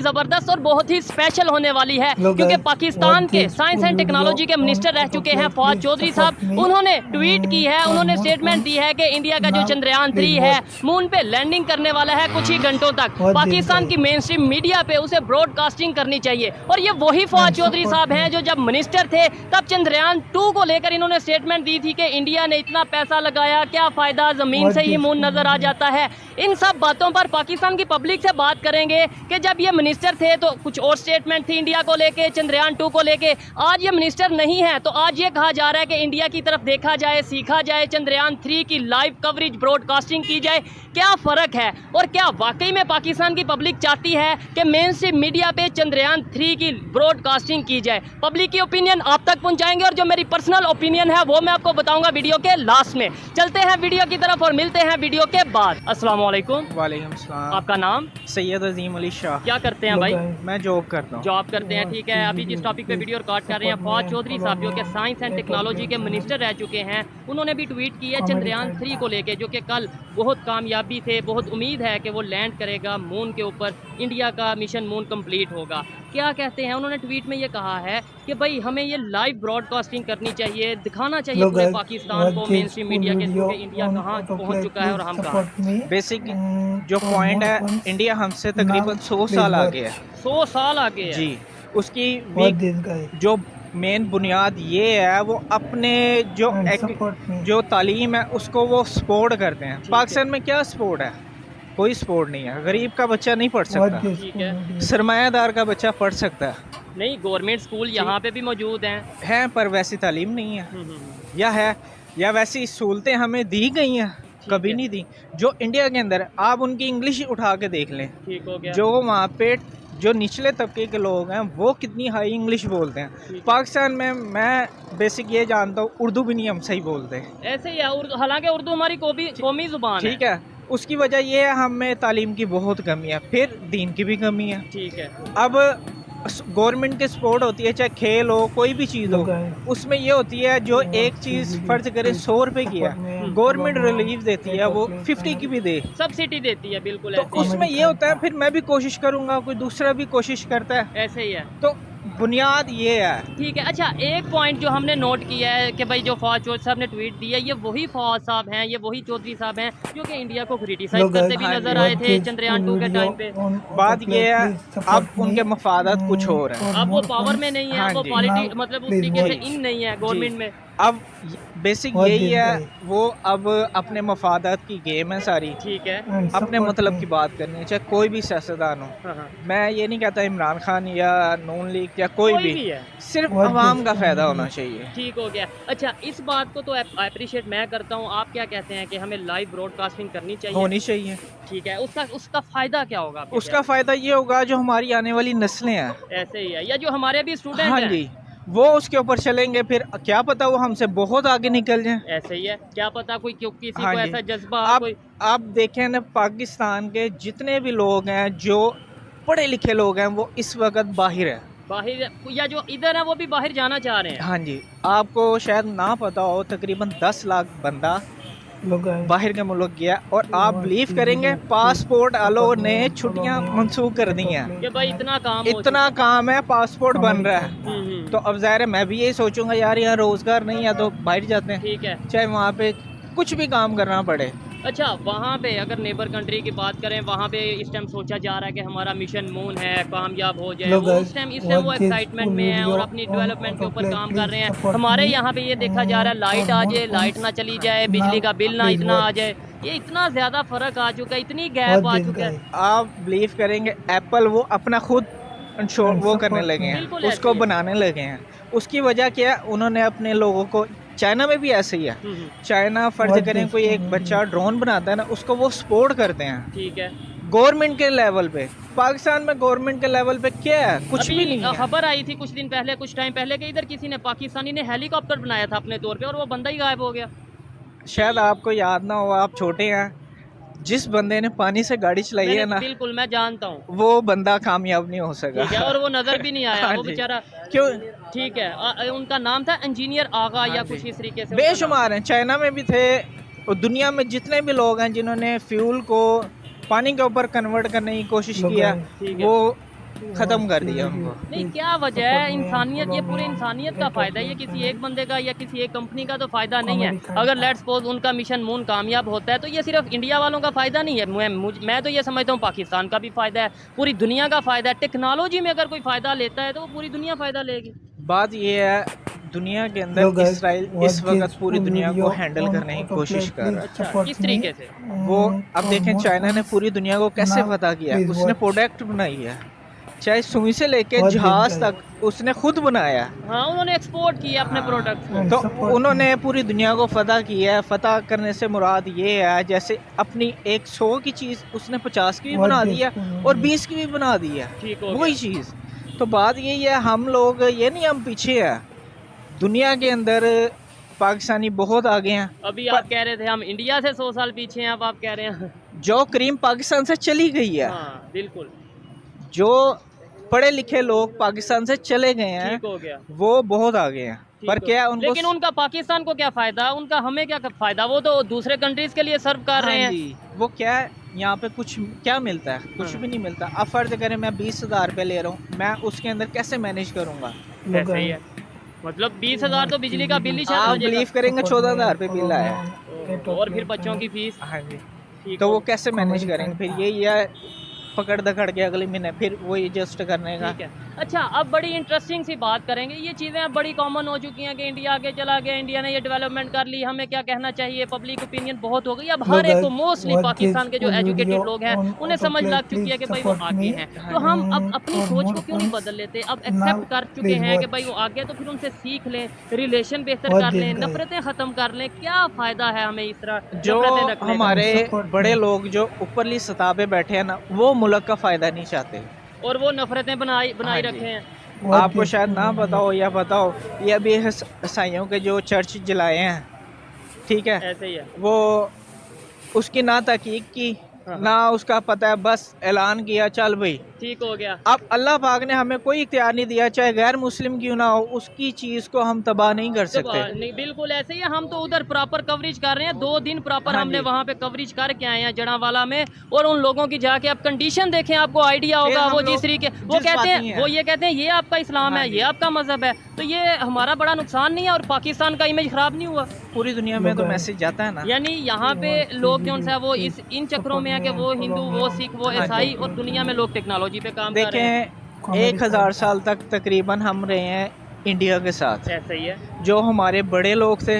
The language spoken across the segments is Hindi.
जबरदस्त और बहुत ही स्पेशल होने वाली है, क्योंकि पाकिस्तान के साइंस एंड टेक्नोलॉजी के मिनिस्टर रह चुके हैं फवाद चौधरी साहब। उन्होंने ट्वीट की है, उन्होंने स्टेटमेंट दी है कि इंडिया का जो चंद्रयान 3 है मून पे लैंडिंग करने वाला है कुछ ही घंटों तक। पाकिस्तान की मेन स्ट्रीम मीडिया पे उसे ब्रॉडकास्टिंग करनी चाहिए। और ये वही फवाद चौधरी साहब हैं जो जब मिनिस्टर थे तब चंद्रयान 2 को लेकर इन्होंने स्टेटमेंट दी थी कि इंडिया ने इतना पैसा लगाया, क्या फायदा, जमीन से ही मून नजर आ जाता है। इन सब बातों पर पाकिस्तान की पब्लिक से बात करेंगे कि जब ये मिनिस्टर थे तो कुछ और स्टेटमेंट थी इंडिया को लेके, चंद्रयान 2 को लेके। आज ये मिनिस्टर नहीं है तो आज ये कहा जा रहा है कि इंडिया की तरफ देखा जाए, सीखा जाए, चंद्रयान 3 की लाइव कवरेज ब्रॉडकास्टिंग की जाए। क्या फ़र्क है और क्या वाकई में पाकिस्तान की पब्लिक चाहती है कि मेन स्ट्रीम मीडिया पे चंद्रयान 3 की ब्रॉडकास्टिंग की जाए? पब्लिक की ओपिनियन आप तक पहुंचाएंगे और जो मेरी पर्सनल ओपिनियन है वो मैं आपको बताऊंगा वीडियो के लास्ट में। चलते हैं वीडियो की तरफ और मिलते हैं वीडियो के बाद। अस्सलाम वालेकुम। वालेकुम सलाम। आपका नाम? सैयद अजीम अली शाह। क्या करते हैं भाई? मैं जॉब करता हूँ। जॉब करते हैं, ठीक है। अभी जिस टॉपिक पे वीडियो रिकॉर्ड कर रहे हैं, फवाद चौधरी साहब जो कि साइंस एंड टेक्नोलॉजी के मिनिस्टर रह चुके हैं, उन्होंने भी ट्वीट की है चंद्रयान 3 को लेके, जो कि कल बहुत कामयाबी थे, बहुत उम्मीद है कि वो लैंड करेगा मून के ऊपर, इंडिया का मिशन मून कंप्लीट होगा। क्या कहते हैं उन्होंने ट्वीट में ये कहा है कि भाई हमें ये लाइव ब्रॉडकास्टिंग करनी चाहिए, दिखाना चाहिए पूरे पाकिस्तान को, मेन स्ट्रीम मीडिया के थ्रू कि इंडिया कहाँ पहुँच चुका है और हम कहाँ। बेसिक जो पॉइंट है, इंडिया हमसे तकरीबन 100 साल आगे है। 100 साल आगे है जी। उसकी जो मेन बुनियाद ये है, वो अपने जो तालीम है उसको वो सपोर्ट करते हैं। पाकिस्तान में क्या सपोर्ट है? कोई सपोर्ट नहीं है। गरीब का बच्चा नहीं पढ़ सकता, ठीक है। सरमायादार का बच्चा पढ़ सकता है। नहीं, गवर्नमेंट स्कूल यहाँ पे भी मौजूद हैं पर वैसी तालीम नहीं है। या है या वैसी सहूलतें हमें दी गई हैं, कभी नहीं दी। जो इंडिया के अंदर आप उनकी इंग्लिश उठा के देख लें, ठीक हो गया। जो वहाँ पे जो निचले तबके के लोग हैं वो कितनी हाई इंग्लिश बोलते हैं। पाकिस्तान में मैं बेसिक ये जानता हूँ, उर्दू भी नहीं हम सही बोलते। ऐसे ही है, हालांकि उर्दू हमारी कौमी जुबान है। ठीक है। उसकी वजह ये है, हमें तालीम की बहुत कमी है, फिर दीन की भी कमी है। ठीक है। अब गवर्नमेंट की सपोर्ट होती है, चाहे खेल हो, कोई भी चीज़ हो, उसमें ये होती है जो एक चीज़ फर्ज करे 100 रुपए की है, गवर्नमेंट रिलीफ देती है, वो 50 की भी दे, सब्सिडी देती है। बिल्कुल तो ऐसे उसमें ये होता है फिर मैं भी कोशिश करूंगा, कोई दूसरा भी कोशिश करता है, ऐसे ही है। तो बुनियाद ये है। ठीक है। अच्छा, एक पॉइंट जो हमने नोट किया है कि भाई जो फवाद चौधरी साहब ने ट्वीट दिया, ये वही फवाद साहब हैं, ये वही चौधरी साहब हैं जो कि इंडिया को क्रिटिसाइज करते भी नजर आए थे चंद्रयान 2 के टाइम पे। बात ये है, अब उनके मफादात कुछ और हैं। अब वो पावर में नहीं है, वो पॉलिटिक्स मतलब उस तरीके से इन नहीं है गवर्नमेंट में। अब बेसिक यही है, वो अब अपने मफादात की गेम है सारी। ठीक है। अपने मतलब की बात करनी है, चाहे कोई भी सियासतदान हो। हाँ। मैं ये नहीं कहता इमरान खान या नून लीग या कोई भी है, सिर्फ आवाम का फायदा होना चाहिए। ठीक हो गया। अच्छा, इस बात को तो अप्रिशिएट मैं करता हूँ। आप क्या कहते हैं कि हमें लाइव ब्रॉडकास्टिंग करनी चाहिए? होनी चाहिए। ठीक है। उसका फायदा क्या होगा? उसका फायदा ये होगा, जो हमारी आने वाली नस्लें हैं, ऐसे ही है, या जो हमारे भी स्टूडेंट हाँ हैं, जी, वो उसके ऊपर चलेंगे, फिर क्या पता वो हमसे बहुत आगे निकल जाएं। ऐसे ही है, क्या पता कोई किसी हाँ को जी। ऐसा जज्बा कोई। आप देखें ना, पाकिस्तान के जितने भी लोग हैं जो पढ़े लिखे लोग हैं, वो इस वक्त बाहर है। बाहर, या जो इधर है वो भी बाहर जाना चाह रहे हैं। हाँ जी। आपको शायद ना पता हो, तकरीबन 10 लाख बंदा बाहर के मुल्क गया, और आप बिलीव करेंगे पासपोर्ट वालों ने छुट्टियां मंसूख कर दी हैं कि भाई इतना काम है, पासपोर्ट बन रहा है। तो अब ज़ाहिर है मैं भी यही सोचूंगा, यार यहाँ रोज़गार नहीं है तो बाहर जाते हैं। ठीक है। चाहे चाहे वहाँ पे कुछ भी काम करना पड़े। अच्छा, वहाँ पे अगर नेबर कंट्री की बात करें, वहाँ पे इस टाइम सोचा जा रहा है कि हमारा मिशन मून है, कामयाब हो जाए। वो इस टाइम वो एक्साइटमेंट में है और अपनी डेवलपमेंट के ऊपर काम कर रहे हैं। हमारे यहाँ पे ये देखा जा रहा है, लाइट आ जाए, लाइट ना चली जाए, बिजली का बिल ना इतना आ जाए। ये इतना ज़्यादा फ़र्क आ चुका है, इतनी गैप आ चुका है। आप बिलीव करेंगे, एप्पल वो अपना खुद वो करने लगे हैं, उसको बनाने लगे हैं। उसकी वजह क्या है? उन्होंने अपने लोगों को, चाइना में भी ऐसे ही है, चाइना फर्ज करें कोई एक बच्चा ड्रोन बनाता है ना, उसको वो सपोर्ट करते हैं। ठीक है। गवर्नमेंट के लेवल पे। पाकिस्तान में गवर्नमेंट के लेवल पे क्या है? कुछ भी नहीं है। खबर आई थी कुछ दिन पहले, कुछ टाइम पहले, कि इधर किसी ने, पाकिस्तानी ने हेलीकॉप्टर बनाया था अपने तौर पे और वो बंदा ही गायब हो गया। शायद आपको याद ना हो, आप छोटे हैं। जिस बंदे ने पानी से गाड़ी चलाई है ना, बिल्कुल मैं जानता हूँ, वो बंदा कामयाब नहीं हो सका। ठीक है, और वो नजर भी नहीं आया। हाँ वो जी। बेचारा क्यों? ठीक है। उनका नाम था इंजीनियर आगा या कुछ इस तरीके से। बेशुमार हैं, चाइना में भी थे, और दुनिया में जितने भी लोग हैं जिन्होंने फ्यूल को पानी के ऊपर कन्वर्ट करने की कोशिश किया, वो ख़त्म कर दिया उनको। नहीं, क्या वजह है? इंसानियत, ये पूरी इंसानियत का फ़ायदा है, ये किसी एक बंदे का या किसी एक कंपनी का तो फ़ायदा नहीं है। अगर लेट्स सपोज उनका मिशन मून कामयाब होता है तो ये सिर्फ इंडिया वालों का फ़ायदा नहीं है। मैं तो ये समझता हूँ पाकिस्तान का भी फ़ायदा है, पूरी दुनिया का फ़ायदा है। टेक्नोलॉजी में अगर कोई फ़ायदा लेता है तो वो पूरी दुनिया फ़ायदा लेगी। बात ये है, दुनिया के अंदर इसराइल इस वक्त पूरी दुनिया को हैंडल करने की कोशिश कर रहा है। अच्छा, किस तरीके से? वो अब देखें, चाइना ने पूरी दुनिया को कैसे फतह किया। उसने प्रोडक्ट बनाई है, चाहे सुई से लेके जहाज तक उसने खुद बनाया। हाँ, उन्होंने एक्सपोर्ट किया अपने प्रोडक्ट्स को। तो उन्होंने पूरी दुनिया को फतह किया है। फतह करने से मुराद ये है, जैसे अपनी 100 की चीज़ उसने 50 की भी बना दी है और 20 की भी बना दी है, ठीक हो वही चीज़। तो बात यही है, हम लोग ये नहीं, हम पीछे हैं दुनिया के अंदर। पाकिस्तानी बहुत आगे हैं। अभी आप कह रहे थे हम इंडिया से 100 साल पीछे हैं, अब आप कह रहे हैं जो क्रीम पाकिस्तान से चली गई है, हाँ बिल्कुल जो पढ़े लिखे लोग पाकिस्तान से चले गए हैं, ठीक हो गया, वो बहुत आगे हैं। पर क्या है उनको, लेकिन उनका पाकिस्तान को क्या फायदा, उनका हमें क्या फायदा? वो तो दूसरे कंट्रीज के लिए सर्व कर रहे हैं। जी, वो क्या है, यहाँ पे कुछ क्या मिलता है? कुछ भी नहीं मिलता। अब फर्ज करें मैं 20,000 रुपये ले रहा हूँ, मैं उसके अंदर कैसे मैनेज करूँगा? ऐसे ही है, मतलब 20,000 तो बिजली का बिल ही शायद आप हो जाएगा। बिलीव करेंगे 14,000 रुपये बिल आया। और फिर बच्चों की फीस, हाँ जी, ठीक तो हो वो कैसे मैनेज करेंगे? फिर यही है, पकड़ दकड़ के अगले महीने फिर वही एडजस्ट करने का। ठीक है। अच्छा, अब बड़ी इंटरेस्टिंग सी बात करेंगे। ये चीज़ें अब बड़ी कॉमन हो चुकी हैं कि इंडिया आगे चला गया, इंडिया ने ये डेवलपमेंट कर ली, हमें क्या कहना चाहिए, पब्लिक ओपिनियन बहुत हो गई। अब हर एक को, मोस्टली पाकिस्तान के जो एजुकेटेड लोग हैं उन्हें समझ लग चुकी है कि भाई वो आगे हैं। तो हम अब अपनी सोच को क्यों नहीं बदल लेते? अब एक्सेप्ट कर चुके हैं कि भाई वो आगे, तो फिर उनसे सीख लें, रिलेशन बेहतर कर लें, नफरतें ख़त्म कर लें। क्या फ़ायदा है हमें इस तरह जो नफरतें रखने का? हमारे बड़े लोग जो ऊपरली सतह पे बैठे हैं ना, वो मुल्क का फ़ायदा नहीं चाहते और वो नफरतें बनाई हाँ जी। रखे हैं। आपको शायद ना पता हो या पता हो, ये अभी ईसाइयों के जो चर्च जलाए हैं, ठीक है, ऐसे ही है। वो उसकी ना तहकीक की, हाँ। ना उसका पता है, बस ऐलान किया चल भाई। ठीक हो गया। अब अल्लाह पाक ने हमें कोई इख्तियार नहीं दिया, चाहे गैर मुस्लिम क्यों ना हो, उसकी चीज़ को हम तबाह नहीं कर सकते। नहीं, बिल्कुल ऐसे ही है। हम तो उधर प्रॉपर कवरेज कर रहे हैं, 2 दिन प्रॉपर हाँ हमने जी। वहाँ पे कवरेज करके आए हैं जड़ावाला में। और उन लोगों की जाके आप कंडीशन देखें, आपको आइडिया फिर होगा। हम वो लोग जिस तरीके वो जिस कहते बात हैं, नहीं है। वो ये कहते हैं ये आपका इस्लाम हाँ है, जी। ये आपका मजहब है, तो ये हमारा बड़ा नुकसान नहीं है और पाकिस्तान का इमेज खराब नहीं हुआ। पूरी दुनिया में तो मैसेज जाता है ना। यानी यहाँ पे लोग कौन सा है, वो इन चक्रों में है कि वो हिंदू, वो सिख, वो हाँ जी। ईसाई, और दुनिया में लोग टेक्नोलॉजी पे काम कर रहे हैं। देखें, 1000 साल तक तकरीबन हम रहे हैं इंडिया के साथ। ऐसा ही है। जो हमारे बड़े लोग थे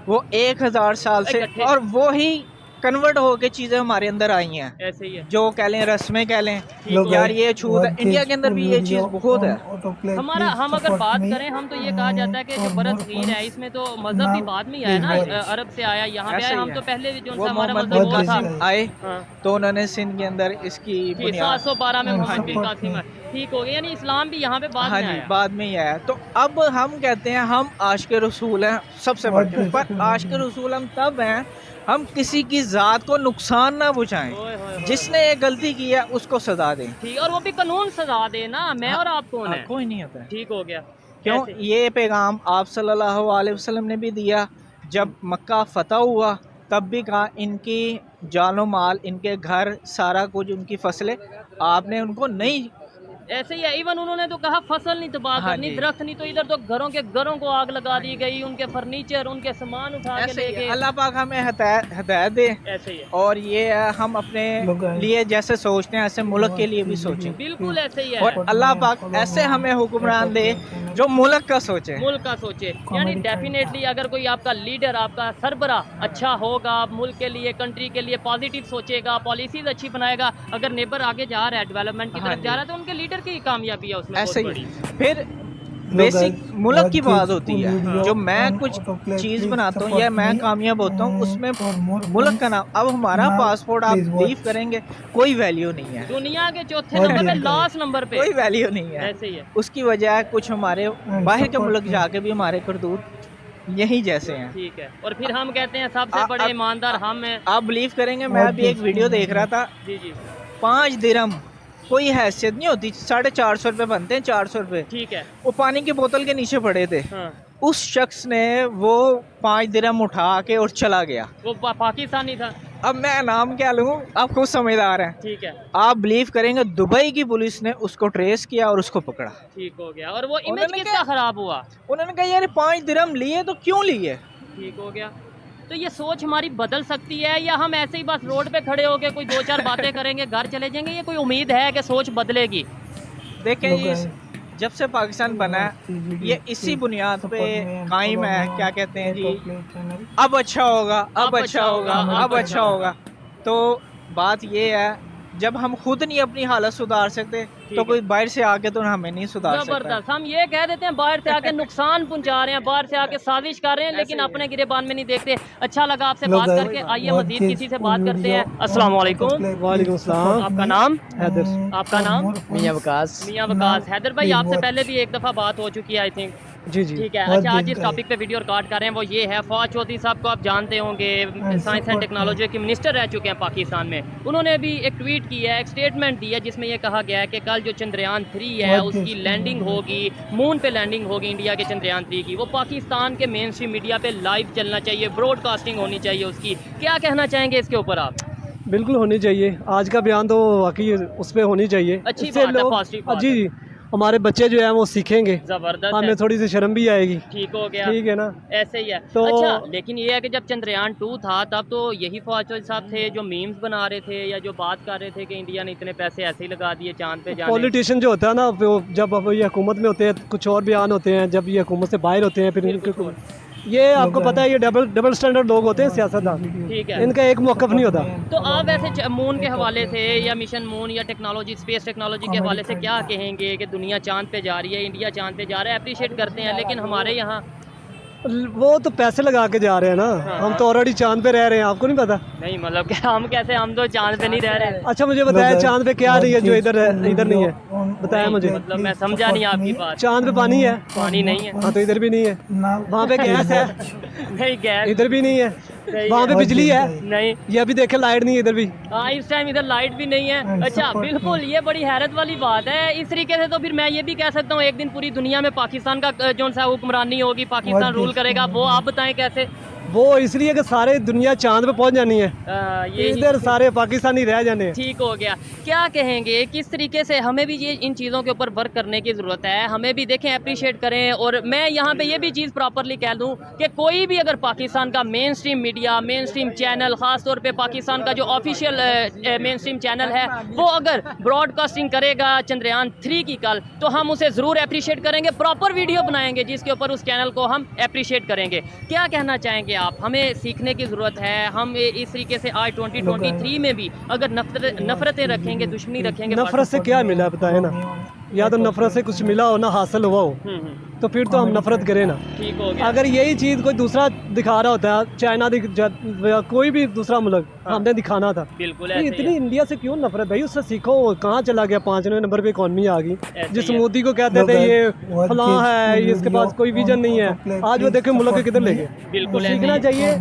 वो 1000 साल से, इकट्ठे। और वो ही कन्वर्ट होके चीज़ें हमारे अंदर आई हैं। ऐसे ही है। जो कह लें रस्में कह लें, लोग यार ये छूत है, इंडिया के अंदर भी ये चीज़ बहुत है। हमारा, हम अगर बात करें, हम तो ये कहा जाता है कि जो बरसगीर है इसमें तो मजहब भी बाद में ही आया ना, अरब से आया, यहाँ पे ऐसे आया। ही हम है। तो पहले जो वो हमारा मोहम्मद मजहब बिन वो था। कासिम आए, हाँ। तो उन्होंने सिंध के अंदर इसकी बुनियाद 712 में मोहम्मद बिन हाँ कासिम है। ठीक हो गया, यानी इस्लाम भी यहाँ पे बाद हाँ में जी, आया। बाद में ही आया। तो अब हम कहते हैं हम आशिक रसूल हैं सबसे बढ़ के, पर आशिक रसूल हम तब हैं हम किसी की ज़ात को नुकसान ना पहुँचाएं। ओए होए होए। जिसने ये गलती की है उसको सजा दें। ठीक, और वो भी कानून सजा दे ना, मैं और आप कौन है? कोई नहीं होता है। ठीक हो गया। क्यों? ऐसे। ये पैगाम आप सल्लल्लाहु अलैहि वसल्लम ने भी दिया। जब मक्का फतह हुआ तब भी कहा इनकी जानो माल, इनके घर, सारा कुछ, उनकी फसलें आपने उनको नहीं। ऐसे ही है। इवन उन्होंने तो कहा फसल नहीं तबाह हाँ करनी, जी। दरख्त नहीं, तो इधर तो घरों को आग लगा दी गई, उनके फर्नीचर, उनके सामान उठा के ऐसे ले ही है। गए। अल्लाह पाक हमें हिदायत दे। ऐसे ही है। और ये हम अपने लिए जैसे सोचते हैं ऐसे मुल्क के लिए भी सोचें, बिल्कुल ऐसे ही है। और अल्लाह पाक ऐसे हमें हुक्मरान दे जो मुल्क का सोचे। मुल्क का सोचे, यानी डेफिनेटली अगर कोई आपका लीडर, आपका सरबरा अच्छा होगा, मुल्क के लिए, कंट्री के लिए पॉजिटिव सोचेगा, पॉलिसीज अच्छी बनाएगा, अगर नेबर आगे जा रहा है, डेवलपमेंट की हाँ तरफ जा रहा है, तो उनके लीडर की कामयाबी है उसमें ऐसे बहुत ही बड़ी। फिर बेसिक मुल्क की बात होती है। जो मैं कुछ चीज़ बनाता हूँ या मैं कामयाब होता हूँ, उसमें मुल्क का नाम, अब हमारा पासपोर्ट आप बिलीव करेंगे कोई वैल्यू नहीं है। दुनिया के चौथे नंबर पे, लास्ट नंबर पे, कोई वैल्यू नहीं है। ऐसे ही है। उसकी वजह है कुछ हमारे बाहर के मुल्क जाके भी हमारे करतूत यही जैसे हैं। ठीक है। और फिर हम कहते हैं सबसे बड़े आप- ईमानदार हम हैं। आप बिलीव करेंगे, मैं अभी एक वीडियो देख रहा था, जी जी। 5 दिरहम कोई हैसियत नहीं होती, 450 रुपये बनते हैं, 400 रुपये, ठीक है। वो पानी की बोतल के नीचे पड़े थे। हाँ। उस शख्स ने वो 5 दिरहम उठा के और चला गया। वो पाकिस्तानी था। अब मैं नाम क्या लूँ, आप खुद समझदार हैं। ठीक है, आप बिलीव करेंगे दुबई की पुलिस ने उसको ट्रेस किया और उसको पकड़ा। ठीक हो गया। और वो इमेज उन्होंने किसका क्या- खराब हुआ? उन्होंने कहा यार 5 दिरहम लिए तो क्यों लिए। ठीक हो गया। तो ये सोच हमारी बदल सकती है या हम ऐसे ही बस रोड पे खड़े होके कोई 2-4 बातें करेंगे, घर चले जाएंगे? ये कोई उम्मीद है कि सोच बदलेगी? देखें ये जब से पाकिस्तान बना है ये इसी बुनियाद पे कायम है, क्या कहते हैं जी, अब अच्छा होगा, अब अच्छा होगा, अब अच्छा होगा। तो बात ये है जब हम खुद नहीं अपनी हालत सुधार सकते तो कोई बाहर से आके तो हमें नहीं सुधार सकता। जबरदस्त। हम ये कह देते हैं बाहर से आके नुकसान पहुंचा रहे हैं, बाहर से आके साजिश कर रहे हैं, लेकिन अपने गिरेबान में नहीं देखते। अच्छा लगा आपसे बात करके। आइए मजीद किसी से बात करते हैं। अस्सलाम वालेकुम। वालेकुम सलाम। आपका नाम? हैदर। आपका नाम? मियां वकास। मियां वकास। हैदर भाई, आपसे पहले भी एक दफ़ा बात हो चुकी है आई थिंक। जी जी। ठीक है। अच्छा, आज इस टॉपिक पे वीडियो रिकॉर्ड कर रहे हैं वो ये है, फवाद चौधरी साहब को आप जानते होंगे, साइंस एंड टेक्नोलॉजी के मिनिस्टर रह चुके हैं पाकिस्तान में। उन्होंने अभी एक ट्वीट की है, एक स्टेटमेंट दी है जिसमें ये कहा गया है कि कल जो चंद्रयान 3 है उसकी लैंडिंग होगी, मून पे लैंडिंग होगी इंडिया के चंद्रयान 3 की। वो पाकिस्तान के मेन स्ट्रीम मीडिया पे लाइव चलना चाहिए, ब्रॉडकास्टिंग होनी चाहिए उसकी। क्या कहना चाहेंगे इसके ऊपर आप? बिल्कुल होनी चाहिए। आज का बयान तो वाकई उस पर होनी चाहिए। अच्छी इससे बात है, लोग- पॉजिटिव बात जी जी, हमारे बच्चे जो हैं वो सीखेंगे, जबरदस्त हमें है। थोड़ी सी शर्म भी आएगी। ठीक हो गया। ठीक है ना। ऐसे ही है। तो- अच्छा, लेकिन ये है कि जब चंद्रयान 2 था तब तो यही फवाद चौधरी साहब थे जो मीम्स बना रहे थे या जो बात कर रहे थे कि इंडिया ने इतने पैसे ऐसे ही लगा दिए चांद पे जाने। पॉलिटिशियन जो होता है ना, वो जब अब ये हुकूमत में होते हैं कुछ और बयान होते हैं, जब ये हुकूमत से बाहर होते हैं फिर बिल्कुल। ये आपको पता है ये डबल स्टैंडर्ड लोग होते हैं सियासतदान। ठीक है। इनका एक मौक़िफ़ नहीं होता। तो आप वैसे मून के हवाले से या मिशन मून या टेक्नोलॉजी, स्पेस टेक्नोलॉजी के हवाले से क्या कहेंगे कि दुनिया चांद पे जा रही है, इंडिया चांद पे जा रहा है, अप्रिशिएट करते हैं, लेकिन हमारे यहाँ वो तो पैसे लगा के जा रहे हैं ना। हाँ। हम तो ऑलरेडी चांद पे रह रहे हैं, आपको नहीं पता? नहीं, मतलब कि हम कैसे, हम तो चांद पे नहीं रह रहे। अच्छा मुझे बताया चांद पे क्या नहीं है जो इधर इधर नहीं है, बताया मुझे। मतलब मैं समझा नहीं आपकी बात। चांद पे पानी है? पानी नहीं है। हाँ तो इधर भी नहीं है। वहाँ पे गैस है? नहीं, गैस इधर भी नहीं है। नहीं वहाँ पे बिजली है? नहीं। ये अभी देखे लाइट नहीं है इधर भी। हाँ, इस टाइम इधर लाइट भी नहीं है। अच्छा, बिल्कुल, ये बड़ी हैरत वाली बात है। इस तरीके से तो फिर मैं ये भी कह सकता हूँ एक दिन पूरी दुनिया में पाकिस्तान का जो सा हुक्मरानी होगी, पाकिस्तान रूल करेगा। वो आप बताएं कैसे? वो इसलिए कि सारे दुनिया चांद पे पहुंच जानी है, ये इधर सारे पाकिस्तानी रह जाने हैं। ठीक हो गया। क्या कहेंगे किस तरीके से हमें भी ये इन चीज़ों के ऊपर वर्क करने की ज़रूरत है, हमें भी देखें, अप्रिशिएट करें। और मैं यहाँ पे ये भी चीज़ प्रॉपरली कह दूँ कि कोई भी अगर पाकिस्तान का main stream media, main stream channel, ख़ास तौर पे पाकिस्तान का जो ऑफिशियल मेन स्ट्रीम चैनल है, वो अगर ब्रॉडकास्टिंग करेगा चंद्रयान 3 की कल, तो हम उसे ज़रूर अप्रिशिएट करेंगे, प्रॉपर वीडियो बनाएंगे जिसके ऊपर उस चैनल को हम अप्रिशिएट करेंगे। क्या कहना चाहेंगे आप? हमें सीखने की ज़रूरत है। हम इस तरीके से आज 2023 में भी अगर नफरतें रखेंगे, दुश्मनी रखेंगे, नफरत से क्या मिला बताए ना? या तो नफरत से कुछ मिला हो ना, हासिल हुआ हो, तो फिर तो हम नफरत करें ना। ठीक हो गया। अगर यही चीज़ कोई दूसरा दिखा रहा होता है, चाइना या कोई भी दूसरा मुल्क, हमने दिखाना था। बिल्कुल ये ऐसे ही इतनी इंडिया से क्यों नफरत भाई? उससे सीखो। कहाँ चला गया? 5वें नंबर पे इकॉनमी आ गई। ऐसे जिस ही है। मोदी को कहते थे ये फलां है, ये इसके पास कोई विजन नहीं है, आज वो देखे मुल्क के किधर ले गए। बिल्कुल ऐसे सीखना ही। चाहिए।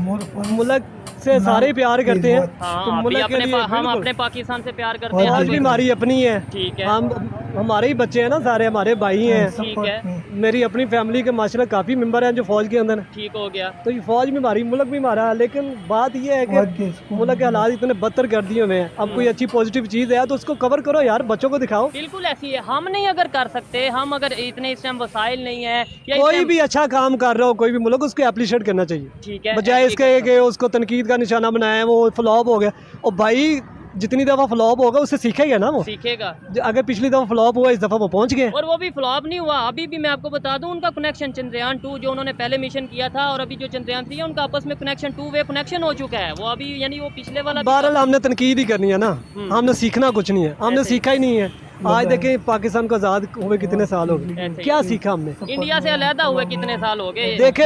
मुल्क से सारे प्यार करते हैं, हाँ, तो आप भी मुल्क के लिए हम बिल्कुल। अपने पाकिस्तान से प्यार करते हैं। फौज भी हमारी अपनी है। ठीक है। हम हमारे ही बच्चे हैं ना, सारे हमारे भाई हैं। ठीक है। मेरी अपनी फैमिली के माशाल्लाह काफ़ी मेंबर हैं जो फौज के अंदर हैं। ठीक हो गया। तो ये फौज भी हमारी, मुल्क भी हमारा है। लेकिन बात ये है कि मुल्क के हालात इतने बदतर कर दिए हुए हैं। अब कोई अच्छी पॉजिटिव चीज़ है तो उसको कवर करो यार, बच्चों को दिखाओ। बिल्कुल ऐसी है। हम नहीं अगर कर सकते, हम अगर इतने इस टाइम वसाइल नहीं है या इस कोई टाइम- भी अच्छा काम कर रहा हो, कोई भी मुल्क, उसको अप्रिशिएट करना चाहिए, ठीक है, बजाय ऐसे ही इसके कि उसको तनकीद का निशाना बनाया, वो फ्लॉप हो गया। और भाई जितनी दफ़ा फ्लॉप होगा उससे सीखेगा ना वो। सीखेगा। अगर पिछली दफ़ा फ्लॉप हुआ, इस दफ़ा वो पहुंच गए। और वो भी फ्लॉप नहीं हुआ। अभी भी मैं आपको बता दूं, उनका कनेक्शन चंद्रयान 2 जो उन्होंने पहले मिशन किया था और अभी जो चंद्रयान 3 है, उनका आपस में कनेक्शन 2 वे कनेक्शन हो चुका है। वो अभी यानी वो पिछले वाला भी- बहरहाल हमने तनकीद ही करनी है ना, हमने सीखना कुछ नहीं है, हमने ऐसे ही। सीखा ही नहीं है। आज देखें पाकिस्तान को आज़ाद हुए कितने साल हो गए, ऐसे ही। क्या सीखा हमने? इंडिया से अलहदा हुए कितने साल हो गए। देखें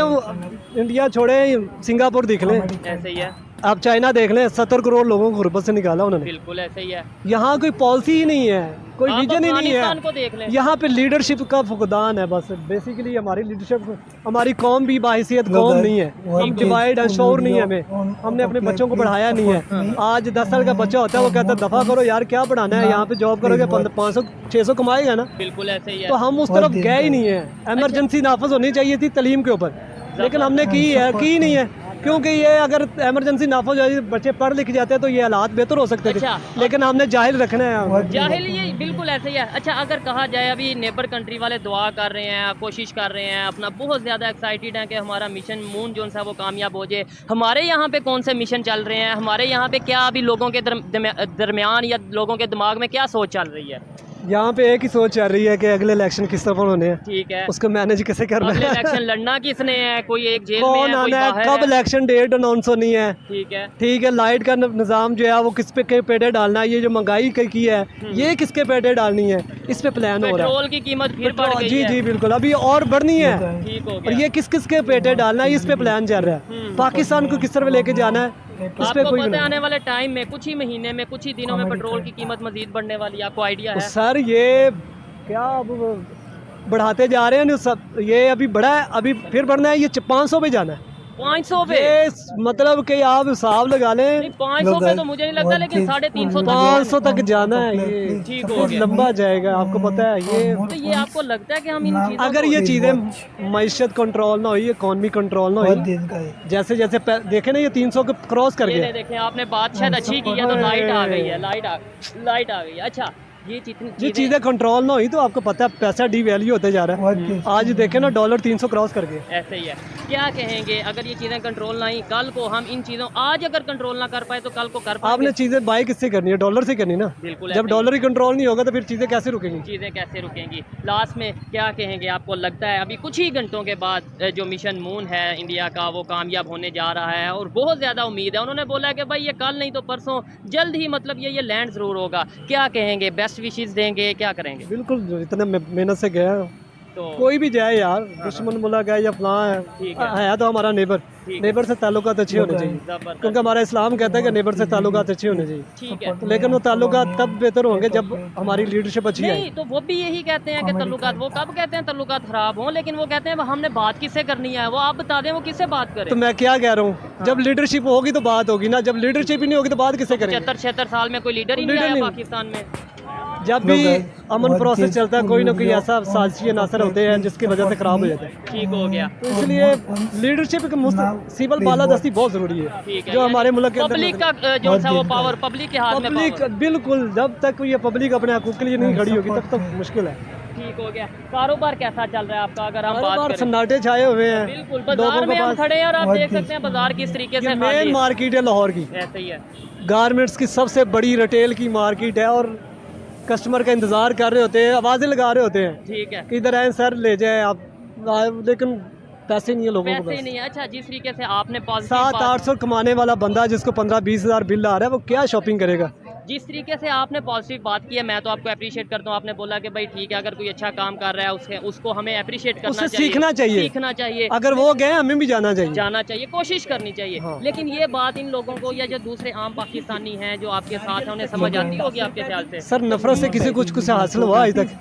इंडिया छोड़े, सिंगापुर देख लें, ऐसे ही है। आप चाइना देख लें, 70 करोड़ लोगों को गुर्बत से निकाला उन्होंने। बिल्कुल ऐसे ही है। यहाँ कोई पॉलिसी ही नहीं है, कोई आप विजन ही नहीं अफगानिस्तान है। को देख लें। यहाँ पे लीडरशिप का फुकदान है बस। बेसिकली हमारी लीडरशिप, हमारी कौम भी बाहिसियत कौम नहीं है। हम डिवाइड एंड शोर नहीं है हमें। हमने अपने बच्चों को पढ़ाया नहीं है। आज 10 साल का बच्चा होता है, वो कहता है दफ़ा करो यार, क्या पढ़ाना है, यहाँ पे जॉब करोगे 500-600 कमाएगा ना। बिल्कुल ऐसे ही है। तो हम उस तरफ गए ही नहीं है। एमरजेंसी नाफज होनी चाहिए थी तालीम के ऊपर, लेकिन हमने की है, की नहीं है। क्योंकि ये अगर इमरजेंसी नाफो जाए बच्चे पढ़ लिख जाते हैं तो ये हालात बेहतर हो सकते थे। अच्छा। लेकिन हमने जाहिल रखना है। जाहिल ये बिल्कुल ऐसे ही है। अच्छा, अगर कहा जाए अभी नेबर कंट्री वाले दुआ कर रहे हैं, कोशिश कर रहे हैं, अपना बहुत ज़्यादा एक्साइटेड हैं कि हमारा मिशन मून जो सा वो कामयाब हो जाए। हमारे यहाँ पे कौन से मिशन चल रहे हैं, हमारे यहाँ पे क्या अभी लोगों के दरमियान या लोगों के दिमाग में क्या सोच चल रही है? यहाँ पे एक ही सोच चल रही है कि अगले इलेक्शन किस तरफ होने हैं, ठीक है, उसको मैनेज कैसे करना अगले है। इलेक्शन लड़ना किसने है, कोई एक जेल में कौन है, कोई आना है, बाहर कब है। इलेक्शन डेट अनाउंस होनी है, ठीक है, ठीक है। लाइट का निज़ाम जो है वो किस पे पेटे डालना है, ये जो महंगाई की है ये किसके पेटे डालनी है, इस पे प्लान हो रहा है। पेट्रोल की कीमत फिर बढ़ गई जी है। जी बिल्कुल, अभी और बढ़नी है। ठीक हो और गया। ये किस किस के पेटे डालना है, इस पे प्लान चल रहा है। पाकिस्तान को किस तरफ लेके जाना है, इस पे आपको कोई पता है आने वाले टाइम में कुछ ही महीने में, कुछ ही दिनों में पेट्रोल की कीमत मजीद बढ़ने वाली है, आपको आइडिया है? सर ये क्या अब बढ़ाते जा रहे हैं ना सब, ये अभी बढ़ा है, अभी फिर बढ़ना है, ये 500 पे जाना है। 500 पे? ये मतलब कि आप हिसाब लगा लें, नहीं 500 पे तो मुझे नहीं लगता, लेकिन 350 तक 500 तक जाना है। ये ठीक हो बहुत गया। लंबा जाएगा, आपको पता है। ये तो ये आपको लगता है कि हम इन चीजों अगर ये चीज़ें मैशत कंट्रोल ना हुई, इकोनॉमी कंट्रोल ना हुई, जैसे जैसे देखे ना ये 300 को क्रॉस कर ये गया। देखें, आपने बात शायद अच्छी की है तो लाइट आ गई है, लाइट आ गई है। अच्छा, ये ये चीज़ें कंट्रोल ना हुई तो आपको पता है पैसा डिवैल्यू होते जा रहा है। आज देखे ना डॉलर 300 क्रॉस कर गए। ऐसे ही है। क्या कहेंगे अगर ये चीज़ें कंट्रोल ना हुई, कल को हम इन चीज़ों, आज अगर कंट्रोल ना कर पाए तो कल को कर पाएंगे? आपने चीज़ें बाई किससे करनी है, डॉलर से करनी ना। बिल्कुल, जब डॉलर ही कंट्रोल नहीं होगा तो फिर चीज़ें कैसे रुकेंगी? चीज़ें कैसे रुकेंगी? लास्ट में क्या कहेंगे? आपको लगता है अभी कुछ ही घंटों के बाद जो मिशन मून है इंडिया का वो कामयाब होने जा रहा है और बहुत ज़्यादा उम्मीद है। उन्होंने बोला है कि भाई ये कल नहीं तो परसों जल्द ही मतलब ये लैंड ज़रूर होगा। क्या कहेंगे? बेस्ट विशेज़ देंगे, क्या करेंगे? बिल्कुल, इतने मेहनत से गया तो कोई भी जाए यार, दुश्मन मुल्क है या फलां ठीक है तो हमारा नेबर, नेबर से ताल्लुकात अच्छे होने चाहिए, ज़बरदस्त। क्योंकि हमारा इस्लाम कहता है कि नेबर से ताल्लुकात अच्छे होने चाहिए। ठीक है। लेकिन वो ताल्लुकात तब बेहतर होंगे जब हमारी लीडरशिप अच्छी नहीं है। तो वो भी यही कहते हैं कि तल्लुकात, वो कब कहते हैं तल्लुकात खराब हों, लेकिन वो कहते हैं हमने बात किससे करनी है, वो आप बता दें वो किससे बात करें। तो मैं क्या कह रहा हूँ, जब लीडरशिप होगी तो बात होगी ना, जब लीडरशिप ही नहीं होगी तो बात किससे करेंगे? 75-76 साल में कोई लीडर ही नहीं आया पाकिस्तान में। जब भी अमन प्रोसेस चलता है कोई ना कोई ऐसा साजिशी अनासर होते हैं जिसकी वजह से खराब हो जाता है। ठीक हो गया। तो इसलिए लीडरशिप सिविल बालादस्ती बहुत जरूरी है, ठीक है, जो हमारे मुल्क के अंदर पब्लिक का जो सा वो पावर पब्लिक के हाथ में पब्लिक, power। बिल्कुल, जब तक ये पब्लिक अपने हकूक के लिए नहीं खड़ी होगी तब तक मुश्किल है। ठीक हो गया। कारोबार कैसा चल रहा है आपका, अगर हम बात करें? सन्नाटे छाए हुए हैं बिल्कुल, बाजार में हम खड़े हैं और आप देख सकते हैं बाजार किस तरीके से खाली मेन है। मार्केट है लाहौर की, ऐसे ही है। गारमेंट्स की सबसे बड़ी रिटेल की मार्केट है और कस्टमर का इंतजार कर रहे होते हैं, आवाजें लगा रहे होते हैं ठीक है, कि इधर आए सर ले जाए आप, लेकिन पैसे नहीं है लोगों को। पैसे ही नहीं है। अच्छा, जिस तरीके से आपने 700-800 कमाने वाला बंदा जिसको 15-20 हज़ार बिल आ रहा है वो क्या शॉपिंग करेगा? जिस तरीके से आपने पॉजिटिव बात की है, मैं तो आपको अप्रिशिएट करता हूँ। आपने बोला कि भाई ठीक है, अगर कोई अच्छा काम कर रहा है उसको हमें अप्रिशिएट करना उससे चाहिए, सीखना चाहिए, सीखना चाहिए। अगर वो गए हमें भी जाना चाहिए, जाना चाहिए, कोशिश करनी चाहिए। हाँ। लेकिन ये बात इन लोगों को या जो दूसरे आम पाकिस्तानी हैं जो आपके साथ हैं उन्हें समझ आती होगी आपके ख्याल से? सर नफरत से किसी कुछ हासिल हुआ आज तक?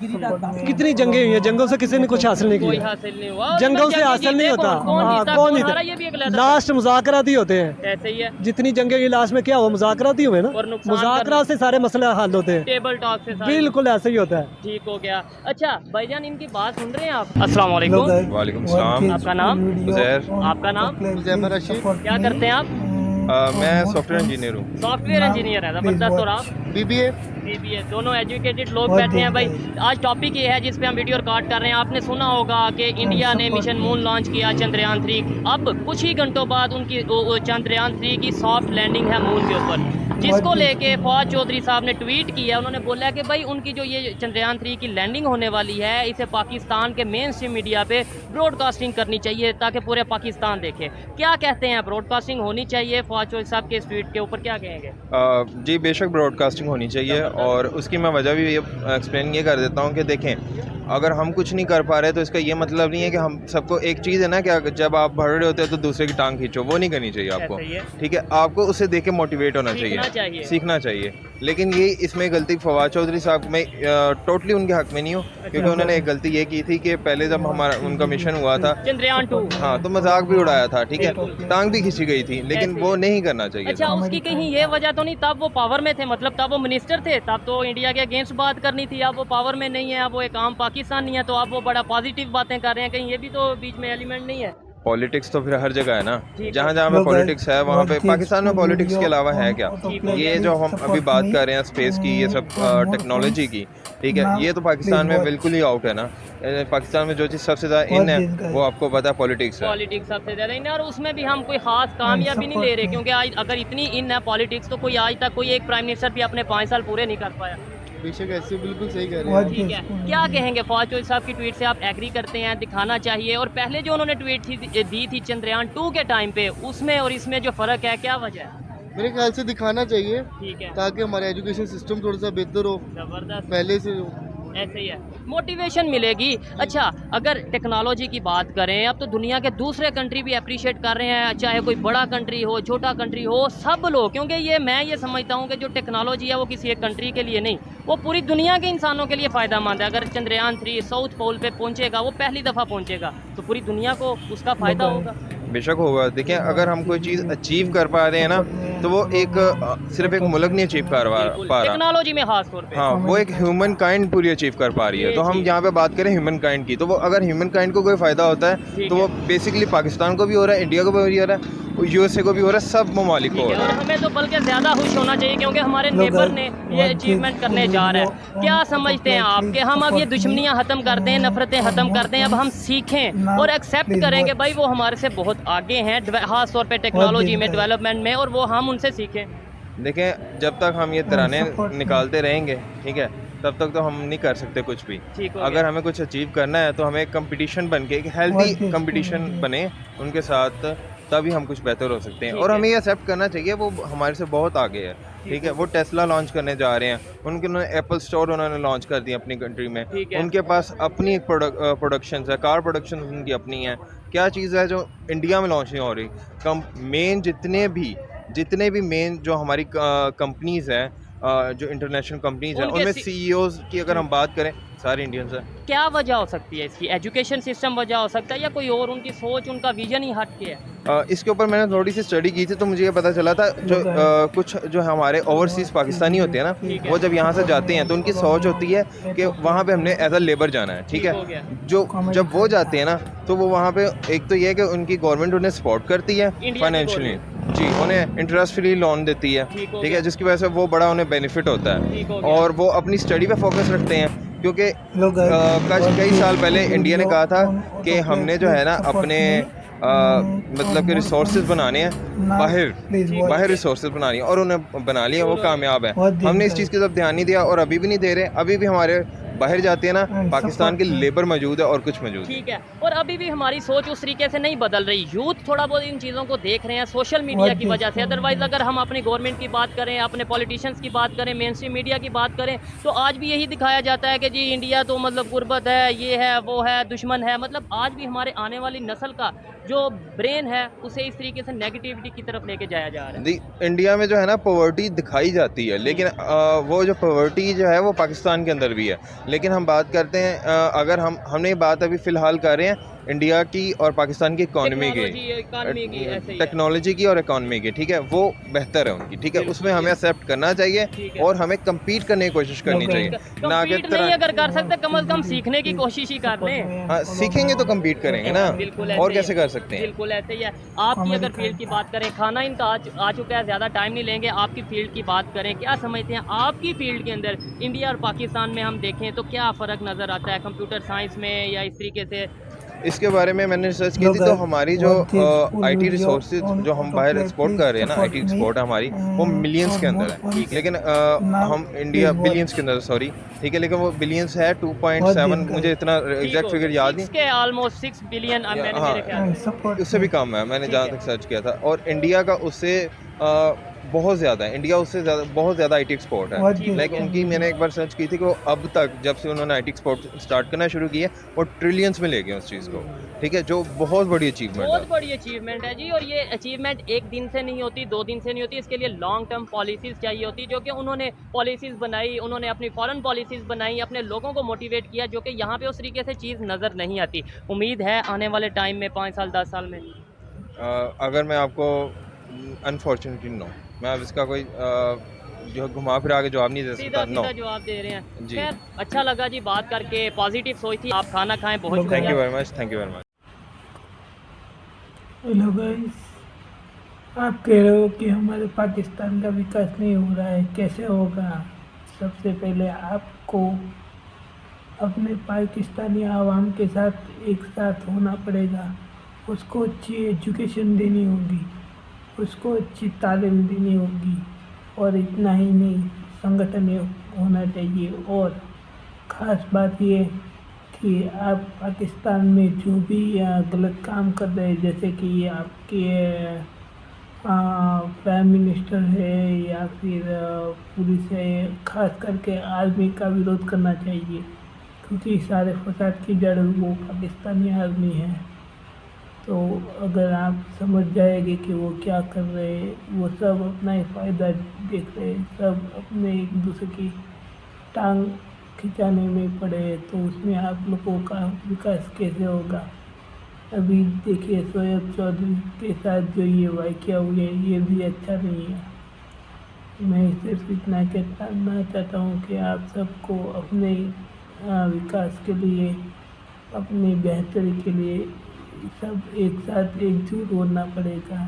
कितनी जंगें हुई हैं, जंगों से किसी ने कुछ हासिल नहीं कोई किया। हासिल नहीं हुआ। जंगों से हासिल नहीं होता। कौन हाँ, जीता, कौन कौन जीता? हारा, ये भी एक लहदा। लास्ट मुज़ाकरात ही होते हैं। ऐसे ही है। जितनी जंगें हुई लास्ट में क्या हुआ, मुज़ाकरात ही हुए ना। और नुकसान मुज़ाकरात से सारे मसले हल होते हैं, टेबल टॉक से सारी। बिल्कुल ऐसे ही होता है। ठीक हो गया। अच्छा भाईजान, इनकी बात सुन रहे हैं आप? अस्सलाम वालेकुम। वालेकुम सलाम। आपका नाम? उज़ैर। आपका नाम? क्या करते हैं आप? मैं सॉफ्टवेयर इंजीनियर हूँ। सॉफ्टवेयर इंजीनियर है, जबरदस्त। और आप? BBA। बीबीए। दोनों एजुकेटेड लोग बैठे हैं भाई। आज टॉपिक ये है जिस पे हम वीडियो रिकॉर्ड कर रहे हैं। आपने सुना होगा कि इंडिया ने मिशन मून लॉन्च किया, चंद्रयान 3। अब कुछ ही घंटों बाद उनकी चंद्रयान 3 की सॉफ्ट लैंडिंग है मून के ऊपर, जिसको लेके फवाद चौधरी साहब ने ट्वीट किया। उन्होंने बोला कि भाई उनकी जो ये चंद्रयान 3 की लैंडिंग होने वाली है, इसे पाकिस्तान के मेन स्ट्रीम मीडिया पे ब्रॉडकास्टिंग करनी चाहिए ताकि पूरे पाकिस्तान देखे। क्या कहते हैं, ब्रॉडकास्टिंग होनी चाहिए? फवाद चौधरी साहब के इस ट्वीट के ऊपर क्या कहेंगे? जी बेशक ब्रॉडकास्टिंग होनी चाहिए, और उसकी मैं वजह भी एक्सप्लेन ये कर देता हूँ कि देखें, अगर हम कुछ नहीं कर पा रहे तो इसका ये मतलब नहीं है कि हम सबको, एक चीज़ है ना कि जब आप भर रहे होते हैं तो दूसरे की टांग खींचो, वो नहीं करनी चाहिए आपको। ठीक है, आपको उसे देख के मोटिवेट होना चाहिए, सीखना चाहिए। लेकिन ये इसमें गलती फवाद चौधरी साहब में टोटली उनके हक में नहीं हो, क्योंकि उन्होंने एक गलती ये की थी कि पहले जब हमारा उनका मिशन हुआ था चंद्रयान 2, हाँ, तो मजाक भी उड़ाया था, ठीक है, टांग भी खींची गई थी, लेकिन वो नहीं करना चाहिए। अच्छा, उसकी कहीं ये वजह तो नहीं, तब वो पावर में थे, मतलब तब वो मिनिस्टर थे, तब तो इंडिया के अगेंस्ट बात करनी थी। अब वो पावर में नहीं है, अब वो एक आम पाकिस्तानी है, तो अब वो बड़ा पॉजिटिव बातें कर रहे हैं। कहीं ये भी तो बीच में एलिमेंट नहीं है? पॉलिटिक्स तो फिर हर जगह है ना, ठीक जहाँ जहाँ पे पॉलिटिक्स है वहाँ पे। पाकिस्तान में पॉलिटिक्स के अलावा है क्या? ये जो हम अभी बात कर रहे हैं स्पेस की, ये सब टेक्नोलॉजी की, ठीक है, ये तो पाकिस्तान में बिल्कुल ही आउट है ना। पाकिस्तान में जो चीज़ सबसे ज़्यादा इन है वो आपको पता है पॉलिटिक्स है। पॉलिटिक्स सबसे ज़्यादा इन है, और उसमें भी हम कोई खास कामयाबी नहीं ले रहे, क्योंकि आज अगर इतनी इन है पॉलिटिक्स तो कोई आज तक कोई एक प्राइम मिनिस्टर भी अपने 5 साल पूरे नहीं कर पाया। बेशक ऐसे बिल्कुल सही कह रहे हैं। ठीक है, क्या कहेंगे फवाद चौधरी साहब की ट्वीट से? आप एग्री करते हैं दिखाना चाहिए? और पहले जो उन्होंने ट्वीट दी थी चंद्रयान 2 के टाइम पे, उसमें और इसमें जो फ़र्क है, क्या वजह है? मेरे ख्याल से दिखाना चाहिए, ठीक है, ताकि हमारा एजुकेशन सिस्टम थोड़ा सा बेहतर हो ज़बरदस्त, पहले से। ऐसे ही है, मोटिवेशन मिलेगी। अच्छा, अगर टेक्नोलॉजी की बात करें, अब तो दुनिया के दूसरे कंट्री भी अप्रिशिएट कर रहे हैं, चाहे कोई बड़ा कंट्री हो, छोटा कंट्री हो, सब लोग, क्योंकि मैं ये समझता हूँ कि जो टेक्नोलॉजी है वो किसी एक कंट्री के लिए नहीं, वो पूरी दुनिया के इंसानों के लिए फ़ायदा मंद है। अगर चंद्रयान 3 साउथ पोल पे पहुँचेगा, वो पहली दफ़ा पहुँचेगा, तो पूरी दुनिया को उसका फ़ायदा होगा। बेशक होगा। देखिए, अगर हम कोई चीज़ अचीव कर पा रहे हैं ना, तो वो एक सिर्फ एक मुल्क नहीं अचीव कर पा रहा, टेक्नोलॉजी में खास तौर पे, हाँ, वो एक ह्यूमन काइंड पूरी अचीव कर पा रही है। तो हम यहाँ पे बात करें ह्यूमन काइंड की, तो वो अगर ह्यूमन काइंड को कोई फ़ायदा होता है तो वो बेसिकली पाकिस्तान को भी हो रहा है, इंडिया को भी हो रहा है, यूएसए को भी हो रहा है, सब ममालिक को हो रहा और है। हमें तो बल्कि ज़्यादा खुश होना चाहिए, क्योंकि हमारे नेबर ने ये अचीवमेंट करने जा रहा है। क्या समझते हैं आप कि हम अब ये दुश्मनियाँ ख़त्म कर दें, नफरतें ख़त्म कर दें, अब हम सीखें और एक्सेप्ट करें कि भाई वो हमारे से बहुत आगे हैं, खास तौर पे टेक्नोलॉजी में, डेवलपमेंट में, और वो हम उनसे सीखें? देखें, जब तक हम ये तराने निकालते रहेंगे, ठीक है, तब तक तो हम नहीं कर सकते कुछ भी। अगर हमें कुछ अचीव करना है तो हमें एक कंपटीशन बन के, एक हेल्दी कंपटीशन बने उनके साथ, तभी हम कुछ बेहतर हो सकते हैं। और हमें ये एक्सेप्ट करना चाहिए वो हमारे से बहुत आगे है, ठीक है। वो टेस्ला लॉन्च करने जा रहे हैं, उन्होंने एप्पल स्टोर उन्होंने लॉन्च कर दिया अपनी कंट्री में, उनके पास अपनी प्रोडक्शन है, कार प्रोडक्शन उनकी अपनी है। क्या चीज़ है जो इंडिया में लॉन्च नहीं हो रही? मेन जितने भी मेन जो हमारी कंपनीज़ हैं, जो इंटरनेशनल कंपनीज हैं, उनमें सीईओज की अगर हम बात करें, सारे इंडियंस हैं। क्या वजह हो सकती है इसकी? एजुकेशन सिस्टम वजह हो सकता है, या कोई और उनकी सोच, उनका विजन ही हट के है? इसके ऊपर मैंने थोड़ी सी स्टडी की थी, तो मुझे ये पता चला था जो कुछ जो हमारे ओवरसीज़ पाकिस्तानी होते हैं ना, वो जब यहाँ से जाते हैं तो उनकी सोच होती है कि वहाँ पे हमने एज अ लेबर जाना है, ठीक है। जो जब वो जाते हैं ना, तो वो वहाँ पे एक तो ये है कि उनकी गवर्नमेंट उन्हें सपोर्ट करती है फाइनेंशियली, जी, उन्हें इंटरेस्ट फ्री लोन देती है, ठीक है, जिसकी वजह से वो बड़ा उन्हें बेनिफिट होता है, और वो अपनी स्टडी पे फोकस रखते हैं। क्योंकि कई साल पहले इंडिया ने कहा था कि हमने जो है ना अपने मतलब कि रिसोर्सेज बनाने हैं, बाहर रिसोर्सेज बनानी है, और उन्हें बना लिया, वो कामयाब है। हमने इस चीज़ की तरफ ध्यान नहीं दिया, और अभी भी नहीं दे रहे। अभी भी हमारे बाहर जाते हैं ना, पाकिस्तान की लेबर मौजूद है और कुछ मौजूद, ठीक है, और अभी भी हमारी सोच उस तरीके से नहीं बदल रही। यूथ थोड़ा बहुत इन चीज़ों को देख रहे हैं सोशल मीडिया की वजह से। अदरवाइज़ अगर हम अपनी गवर्नमेंट की बात करें, अपने पॉलिटिशियंस की बात करें, मेन स्ट्रीम मीडिया की बात करें, तो आज भी यही दिखाया जाता है कि जी इंडिया तो मतलब गुर्बत है, ये है, वो है, दुश्मन है। मतलब आज भी हमारे आने वाली नस्ल का जो ब्रेन है उसे इस तरीके से नेगेटिविटी की तरफ लेके जाया जा रहा है। इंडिया में जो है ना पॉवर्टी दिखाई जाती है, लेकिन वो जो पॉवर्टी जो है वो पाकिस्तान के अंदर भी है। लेकिन हम बात करते हैं, अगर हमने बात अभी फ़िलहाल कर रहे हैं इंडिया की और पाकिस्तान की इकॉनमी की, टेक्नोलॉजी की और इकॉनमी की, ठीक है, वो बेहतर है उनकी, ठीक है, उसमें हमें एक्सेप्ट करना चाहिए और हमें कम्पीट करने की कोशिश करनी चाहिए। ना कि नहीं अगर कर सकते, कम से कम सीखने की कोशिश ही कर लें। हाँ, सीखेंगे तो कम्पीट करेंगे ना, और कैसे कर सकते हैं? बिल्कुल ऐसे ही है। आपकी अगर फील्ड की बात करें, खाना इनका आ चुका है, ज़्यादा टाइम नहीं लेंगे। आपकी फील्ड की बात करें, क्या समझते हैं आपकी फील्ड के अंदर इंडिया और पाकिस्तान में हम देखें तो क्या फ़र्क नज़र आता है कंप्यूटर साइंस में, या इस तरीके से? इसके बारे में मैंने रिसर्च की थी, तो हमारी जो आईटी रिसोर्सेज जो हम बाहर एक्सपोर्ट कर रहे हैं ना, आईटी एक्सपोर्ट हमारी वो मिलियंस के अंदर है, लेकिन हम इंडिया बिलियंस के अंदर, सॉरी, ठीक है, लेकिन वो बिलियंस है 2.7, मुझे इतना एग्जैक्ट फिगर याद नहीं, ऑलमोस्ट 6 बिलियन, उससे भी कम है, मैंने जहाँ तक सर्च किया था। और इंडिया का उससे बहुत ज़्यादा है, इंडिया उससे ज़्यादा बहुत ज़्यादा आईटी एक्सपोर्ट है। लेकिन उनकी मैंने एक बार सर्च की थी कि वो अब तक जब से उन्होंने आईटी एक्सपोर्ट स्टार्ट करना शुरू किया है, वो ट्रिलियंस में ले गए उस चीज़ को, ठीक है, जो बहुत बड़ी अचीवमेंट है। बहुत बड़ी अचीवमेंट है जी, और ये अचीवमेंट एक दिन से नहीं होती, 2 दिन से नहीं होती, इसके लिए लॉन्ग टर्म पॉलिसीज़ चाहिए होती, जो कि उन्होंने पॉलिसीज़ बनाई, उन्होंने अपनी फॉरेन पॉलिसीज़ बनाई, अपने लोगों को मोटिवेट किया, जो कि यहाँ पे उस तरीके से चीज़ नज़र नहीं आती। उम्मीद है आने वाले टाइम में 5 साल 10 साल में अगर मैं आपको अनफॉर्चुनेटली नो, मैं अब इसका कोई जो घुमा फिरा के जवाब नहीं दे सकता। सीधा जवाब दे रहे हैं जी। अच्छा लगा जी बात करके, पॉजिटिव सोच थी। आप खाना खाएं, बहुत thank you very much, thank you very much. Hello guys, आप कह रहे हो कि हमारे पाकिस्तान का विकास नहीं हो रहा है, कैसे होगा। सबसे पहले आपको अपने पाकिस्तानी आवाम के साथ एक साथ होना पड़ेगा। उसको अच्छी एजुकेशन देनी होगी, उसको अच्छी तालीम देनी होगी, और इतना ही नहीं, संगठन होना चाहिए। और ख़ास बात ये कि आप पाकिस्तान में जो भी गलत काम कर रहे हैं, जैसे कि आपके प्राइम मिनिस्टर है या फिर पुलिस है, ख़ास करके आर्मी का विरोध करना चाहिए, क्योंकि सारे फसाद की जड़ वो पाकिस्तानी आर्मी है। तो अगर आप समझ जाएंगे कि वो क्या कर रहे हैं, वो सब अपना ही फ़ायदा देख रहे हैं, सब अपने एक दूसरे की टांग खिंचाने में पड़े हैं, तो उसमें आप लोगों का विकास कैसे होगा। अभी देखिए शोएब चौधरी के साथ जो ये वाक़या हुए, ये भी अच्छा नहीं है। मैं सिर्फ इतना कहना चाहता हूँ कि आप सबको अपने विकास के लिए, अपनी बेहतरी के लिए सब एक साथ एकजुट होना पड़ेगा।